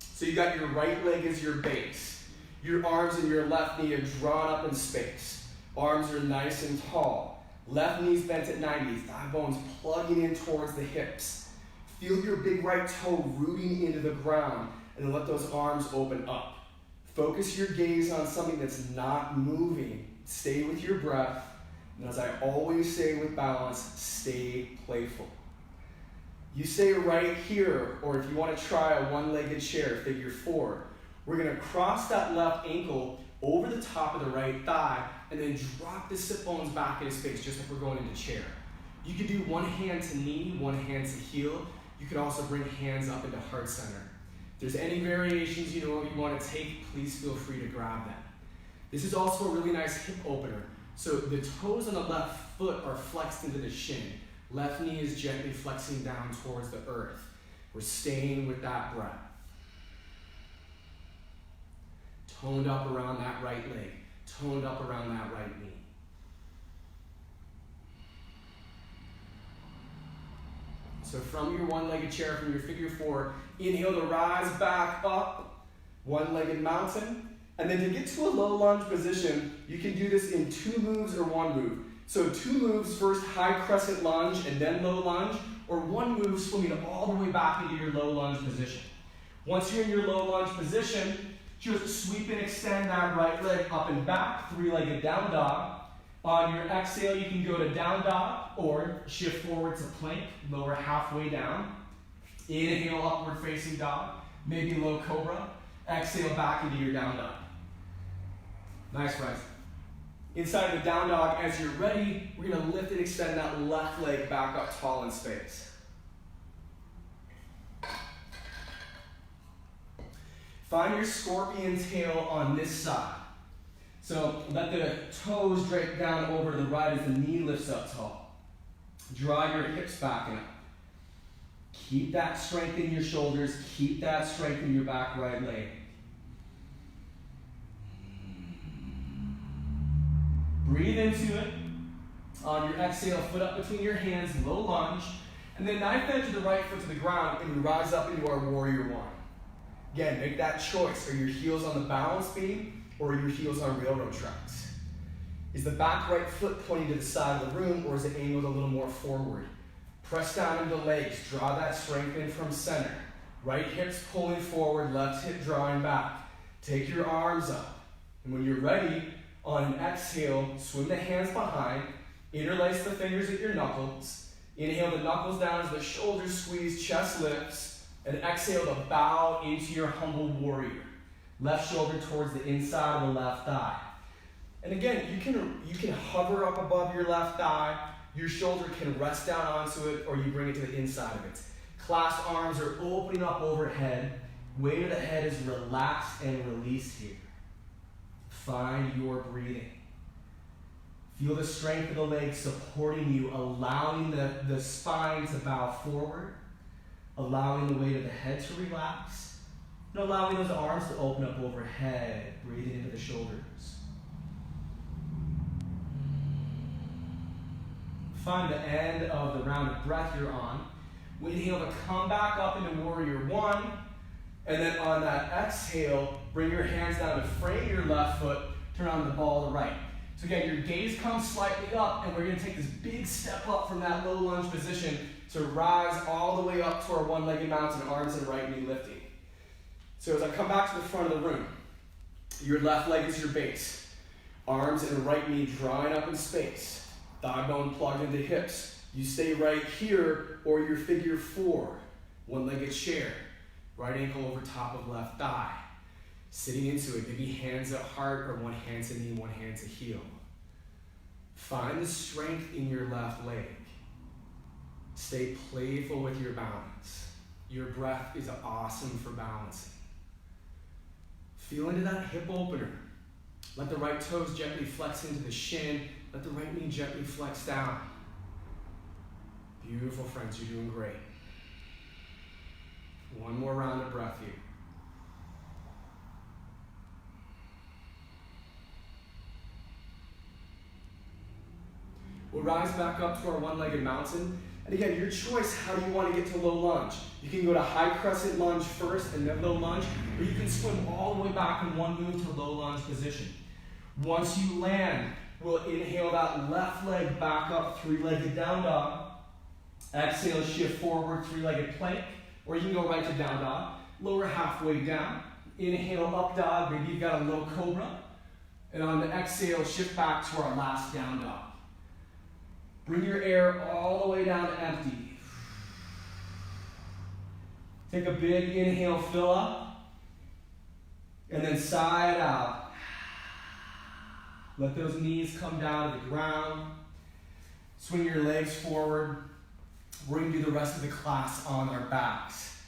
So you got your right leg as your base. Your arms and your left knee are drawn up in space. Arms are nice and tall. Left knee's bent at 90, thigh bones plugging in towards the hips. Feel your big right toe rooting into the ground, and then let those arms open up. Focus your gaze on something that's not moving. Stay with your breath, and as I always say with balance, stay playful. You stay right here, or if you want to try a one-legged chair, figure four, we're going to cross that left ankle over the top of the right thigh, and then drop the sit bones back into space, just like we're going into chair. You can do one hand to knee, one hand to heel. You can also bring hands up into heart center. If there's any variations you want to take, please feel free to grab them. This is also a really nice hip opener. So the toes on the left foot are flexed into the shin. Left knee is gently flexing down towards the earth. We're staying with that breath. Toned up around that right leg. Toned up around that right knee. So from your one-legged chair, from your figure four, inhale to rise back up, one-legged mountain. And then to get to a low lunge position, you can do this in 2 moves or 1 move. So 2 moves, first high crescent lunge and then low lunge, or 1 move swimming all the way back into your low lunge position. Once you're in your low lunge position, just sweep and extend that right leg up and back, 3-legged down dog. On your exhale, you can go to down dog or shift forward to plank, lower halfway down. Inhale, upward facing dog, maybe low cobra. Exhale back into your down dog. Nice, friends. Inside of the down dog, as you're ready, we're going to lift and extend that left leg back up tall in space. Find your scorpion tail on this side. So let the toes drape down over the right as the knee lifts up tall. Draw your hips back and up. Keep that strength in your shoulders. Keep that strength in your back right leg. Breathe into it. On your exhale, foot up between your hands, low lunge. And then knife edge of the right foot to the ground, and we rise up into our warrior one. Again, make that choice. Are your heels on the balance beam, or are your heels on railroad tracks? Is the back right foot pointing to the side of the room, or is it angled a little more forward? Press down into the legs. Draw that strength in from center. Right hip's pulling forward, left hip drawing back. Take your arms up. And when you're ready, on an exhale, swing the hands behind. Interlace the fingers at your knuckles. Inhale the knuckles down as the shoulders squeeze, chest lifts. And exhale to bow into your humble warrior. Left shoulder towards the inside of the left thigh. And again, you can hover up above your left thigh. Your shoulder can rest down onto it, or you bring it to the inside of it. Clasped arms are opening up overhead. Weight of the head is relaxed and released here. Find your breathing. Feel the strength of the legs supporting you, allowing the spine to bow forward. Allowing the weight of the head to relax, and allowing those arms to open up overhead, breathing into the shoulders. Find the end of the round of breath you're on. Inhale to come back up into warrior one, and then on that exhale, bring your hands down to frame your left foot, turn on the ball to the right. So again, your gaze comes slightly up, and we're going to take this big step up from that low lunge position to rise all the way up to our one-legged mountain, arms and right knee lifting. So as I come back to the front of the room, your left leg is your base. Arms and right knee drawing up in space. Thigh bone plugged into hips. You stay right here, or your figure-four, one-legged chair. Right ankle over top of left thigh. Sitting into it, maybe hands at heart, or one hand to knee, one hand to heel. Find the strength in your left leg. Stay playful with your balance. Your breath is awesome for balancing. Feel into that hip opener. Let the right toes gently flex into the shin. Let the right knee gently flex down. Beautiful, friends. You're doing great. One more round of breath here. We'll rise back up to our one-legged mountain. And again, your choice, how do you want to get to low lunge? You can go to high crescent lunge first and then low lunge, or you can swim all the way back in one move to low lunge position. Once you land, we'll inhale that left leg back up, three-legged down dog. Exhale, shift forward, three-legged plank, or you can go right to down dog. Lower halfway down. Inhale, up dog, maybe you've got a low cobra. And on the exhale, shift back to our last down dog. Bring your air all the way down to empty. Take a big inhale, fill up, and then sigh it out. Let those knees come down to the ground. Swing your legs forward. We're going to do the rest of the class on our backs.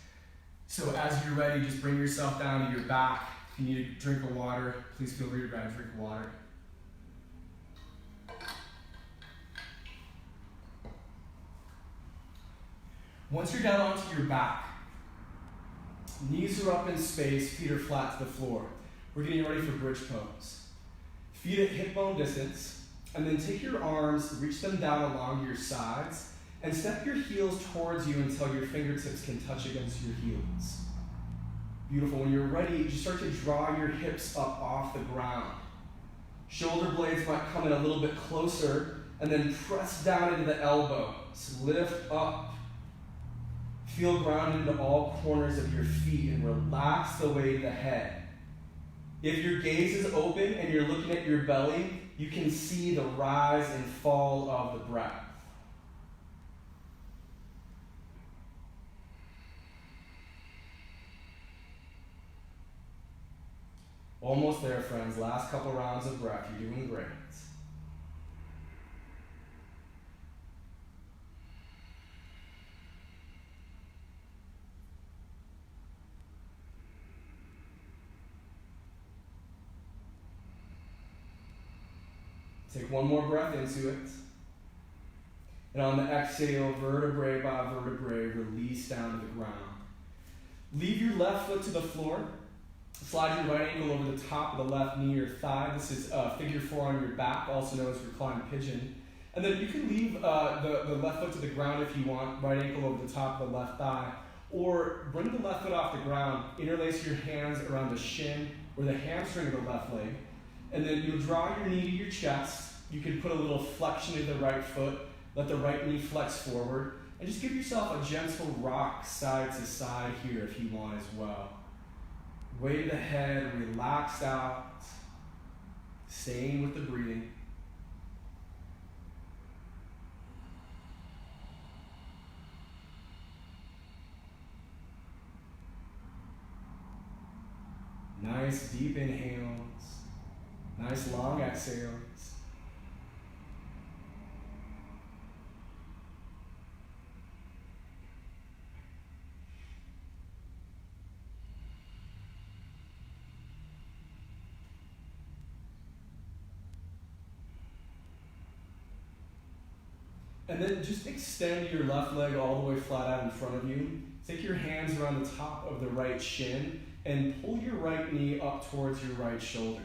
So as you're ready, just bring yourself down to your back. If you need a drink of water, please feel free to grab a drink of water. Once you're down onto your back, knees are up in space, feet are flat to the floor. We're getting ready for bridge pose. Feet at hip bone distance, and then take your arms, reach them down along your sides, and step your heels towards you until your fingertips can touch against your heels. Beautiful. When you're ready, you start to draw your hips up off the ground. Shoulder blades might come in a little bit closer, and then press down into the elbows. Lift up. Feel grounded into all corners of your feet and relax the weight of the head. If your gaze is open and you're looking at your belly, you can see the rise and fall of the breath. Almost there, friends. Last couple rounds of breath. You're doing great. Take one more breath into it. And on the exhale, vertebrae by vertebrae, release down to the ground. Leave your left foot to the floor. Slide your right ankle over the top of the left knee or thigh. This is Figure-Four on your back, also known as reclined pigeon. And then you can leave the left foot to the ground if you want, right ankle over the top of the left thigh. Or bring the left foot off the ground, interlace your hands around the shin or the hamstring of the left leg. And then you'll draw your knee to your chest. You can put a little flexion of the right foot. Let the right knee flex forward. And just give yourself a gentle rock side to side here if you want as well. Weight of the head, relaxed out. Staying with the breathing. Nice deep inhales. Nice long exhales. And then just extend your left leg all the way flat out in front of you. Take your hands around the top of the right shin and pull your right knee up towards your right shoulder.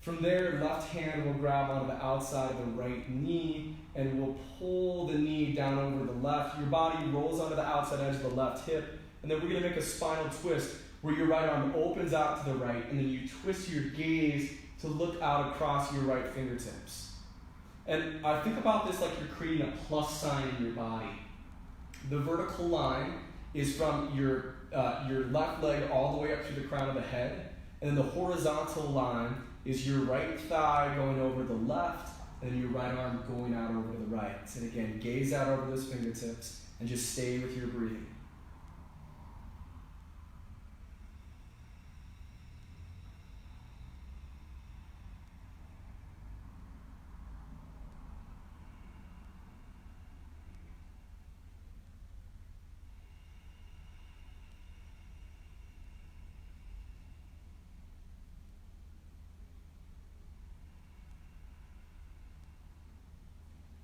From there, left hand will grab onto the outside of the right knee and will pull the knee down over the left. Your body rolls onto the outside edge of the left hip, and then we're going to make a spinal twist where your right arm opens out to the right, and then you twist your gaze to look out across your right fingertips. And I think about this like you're creating a plus sign in your body. The vertical line is from your left leg all the way up to the crown of the head, and then the horizontal line is your right thigh going over the left, and your right arm going out over to the right. And again, gaze out over those fingertips, and just stay with your breathing.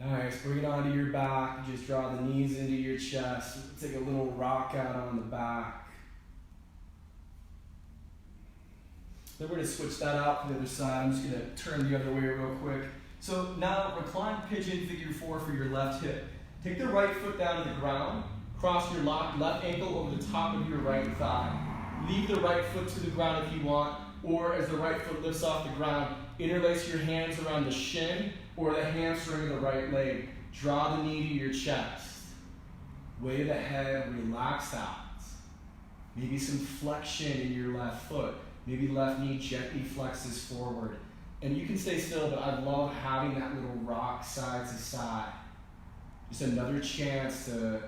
Nice, bring it onto your back, just draw the knees into your chest, take a little rock out on the back. Then we're going to switch that out to the other side. I'm just going to turn the other way real quick. So now recline pigeon figure-four for your left hip. Take the right foot down to the ground, cross your left ankle over the top of your right thigh. Leave the right foot to the ground if you want, or as the right foot lifts off the ground, interlace your hands around the shin or the hamstring of the right leg. Draw the knee to your chest. Weight of the head, relax out. Maybe some flexion in your left foot. Maybe left knee gently flexes forward. And you can stay still, but I love having that little rock side to side. Just another chance to,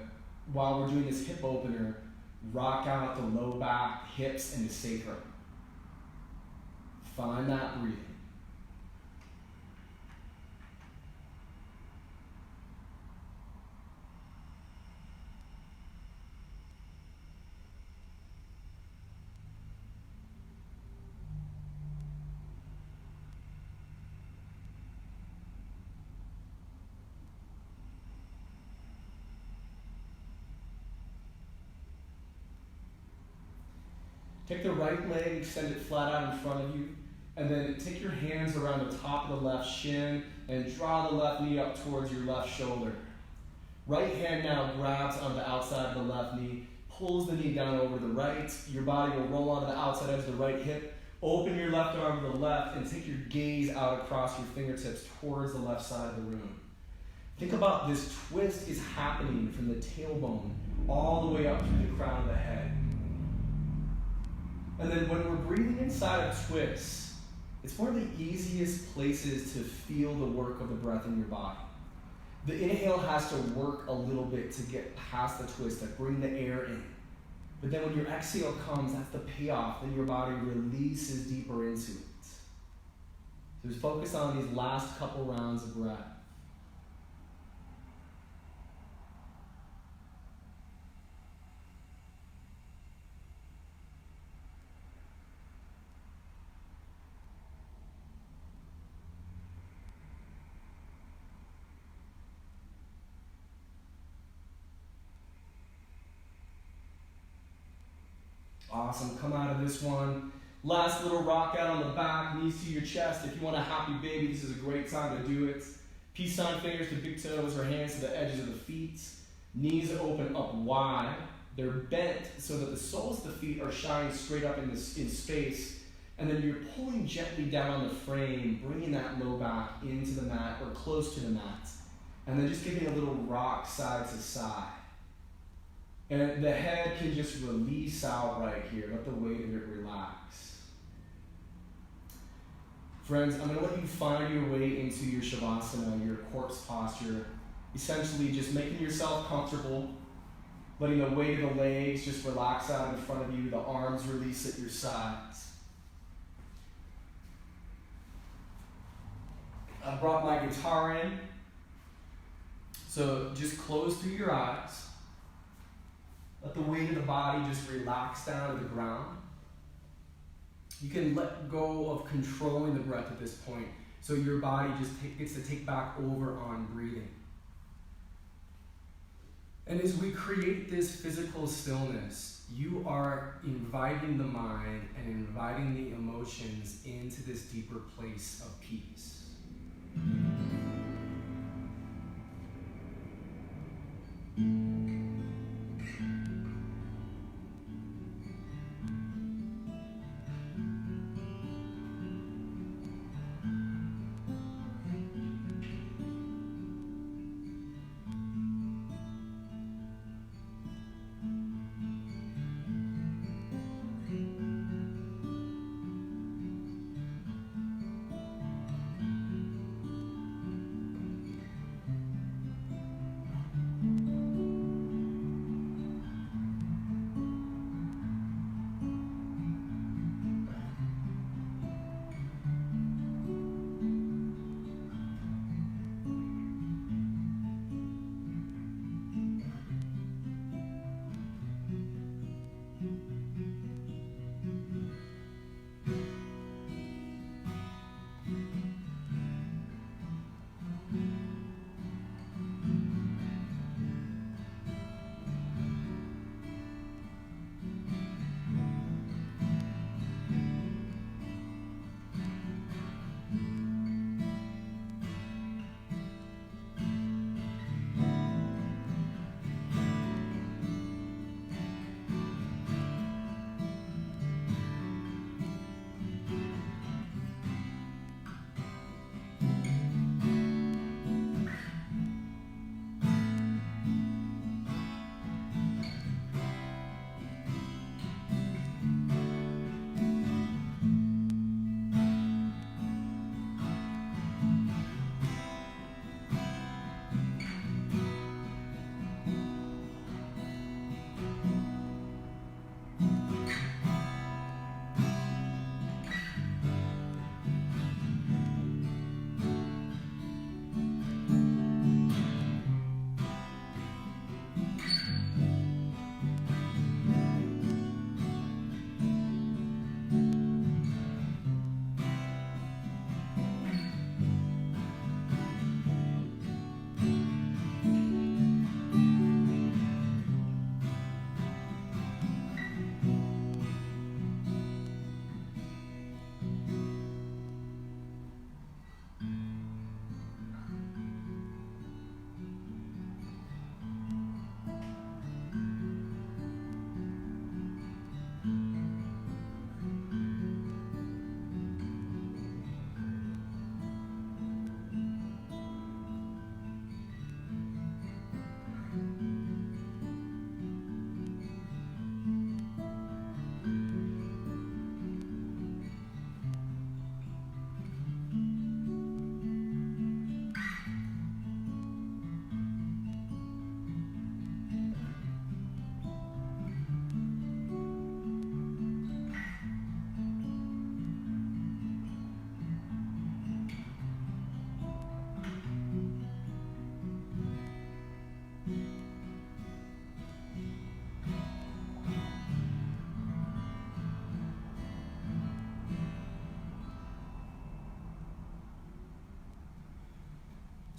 while we're doing this hip opener, rock out the low back, hips, and the sacrum. Find that breathing. Take the right leg, extend it flat out in front of you, and then take your hands around the top of the left shin and draw the left knee up towards your left shoulder. Right hand now grabs on the outside of the left knee, pulls the knee down over the right. Your body will roll onto the outside edge of the right hip. Open your left arm to the left and take your gaze out across your fingertips towards the left side of the room. Think about this twist is happening from the tailbone all the way up through the crown of the head. And then when we're breathing inside of twists, it's one of the easiest places to feel the work of the breath in your body. The inhale has to work a little bit to get past the twist, to bring the air in. But then when your exhale comes, that's the payoff. Then your body releases deeper into it. So just focus on these last couple rounds of breath. Awesome. Come out of this one. Last little rock out on the back, knees to your chest. If you want a happy baby, this is a great time to do it. Peace sign fingers to big toes or hands to the edges of the feet. Knees open up wide. They're bent so that the soles of the feet are shining straight up in space. And then you're pulling gently down on the frame, bringing that low back into the mat or close to the mat. And then just giving a little rock side to side. And the head can just release out right here. Let the weight of it relax. Friends, I'm going to let you find your way into your Shavasana, your corpse posture. Essentially just making yourself comfortable, letting the weight of the legs just relax out in front of you, the arms release at your sides. I brought my guitar in, so just close through your eyes. Let the weight of the body just relax down to the ground. You can let go of controlling the breath at this point, so your body just gets to take back over on breathing. And as we create this physical stillness, you are inviting the mind and inviting the emotions into this deeper place of peace.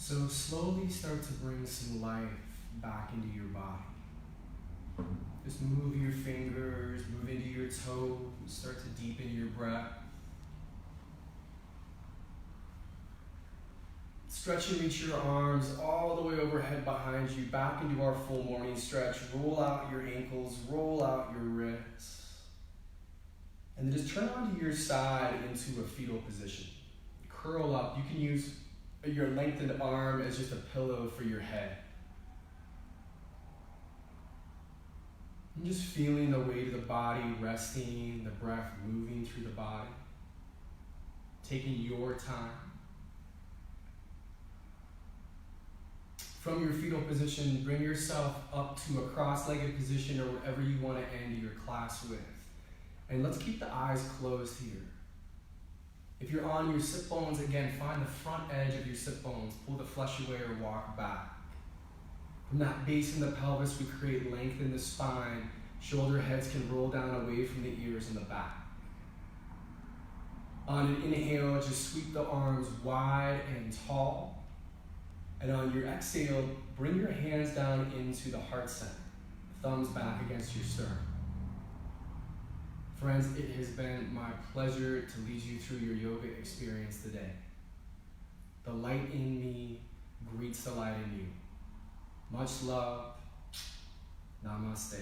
So slowly start to bring some life back into your body. Just move your fingers, move into your toes, start to deepen your breath. Stretch and reach your arms all the way overhead behind you, back into our full morning stretch. Roll out your ankles, roll out your wrists. And then just turn onto your side into a fetal position. Curl up. You can use your lengthened arm as just a pillow for your head. And just feeling the weight of the body resting, the breath moving through the body. Taking your time. From your fetal position, bring yourself up to a cross-legged position or wherever you want to end your class with. And let's keep the eyes closed here. If you're on your sit bones, again, find the front edge of your sit bones. Pull the flesh away or walk back. From that base in the pelvis, we create length in the spine. Shoulder heads can roll down away from the ears and the back. On an inhale, just sweep the arms wide and tall. And on your exhale, bring your hands down into the heart center. Thumbs back against your sternum. Friends, it has been my pleasure to lead you through your yoga experience today. The light in me greets the light in you. Much love. Namaste.